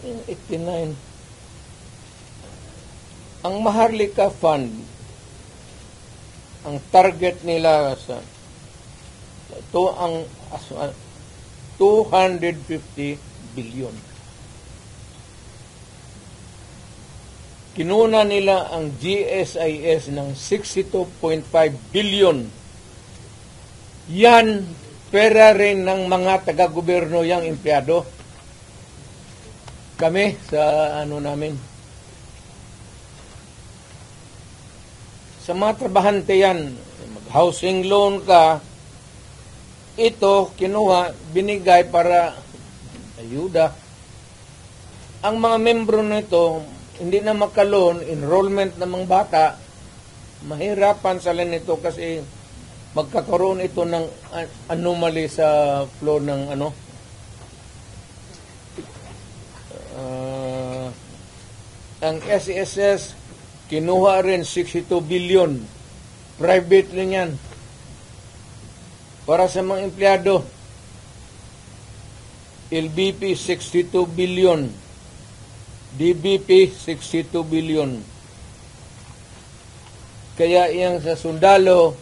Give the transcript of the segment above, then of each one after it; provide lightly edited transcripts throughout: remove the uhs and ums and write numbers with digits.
89. Ang Maharlika Fund, ang target nila sa ito ang 250 billion. Kinuna nila ang GSIS ng 62.5 billion. Yan, pera rin ng mga taga-gobyerno yang empleyado. Kami sa namin. Sa mga trabahante yan, mag-housing loan ka, ito, kinuha, binigay para ayuda. Ang mga membro nito, hindi na makaloan, enrollment ng mga bata, mahirapan sila nito kasi magkakaroon ito ng anomaly sa flow ng ang SESS, kinuha rin 62 billion. Private rin yan. Para sa mga empleyado, LBP 62 billion. DBP 62 billion. Kaya yang sa sundalo,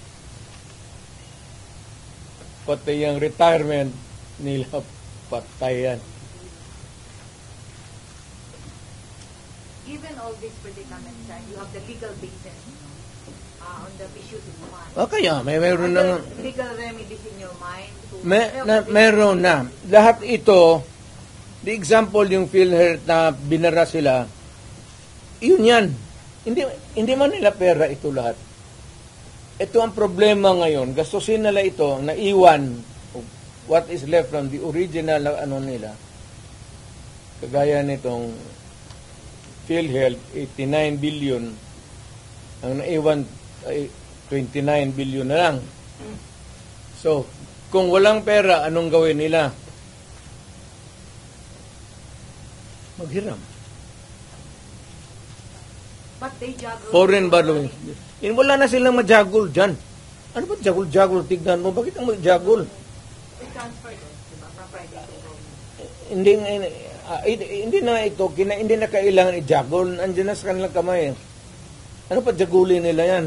pati yung retirement nila patayan. Given all these predicaments, you have the legal basis on the issues in mind. Kaya mayroon na legal remedies in your mind. Meron na. Lahat ito, the example yung PhilHealth na binara sila, yun yan. Hindi man nila pera ito lahat. Ito ang problema ngayon. Gastusin nila ito, naiwan what is left from the original nila. Kagaya nitong PhilHealth, 89 billion. Ang naiwan ay 29 billion na lang. So, kung walang pera, anong gawin nila? Maghiram. But they juggle. Foreign borrowing. Wala na silang majagol dyan. Ano ba jagol-jagol? Tignan mo. Bakit ang majagol? We transfer it, diba? From private to government. Hindi na ito, hindi na kailangan i-jagol. Andiyan na sa kanilang kamay. Ano pa jagulin nila yan?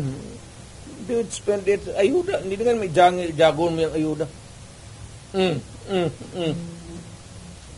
They would spend it, ayuda. Hindi na may jagol mo yung ayuda.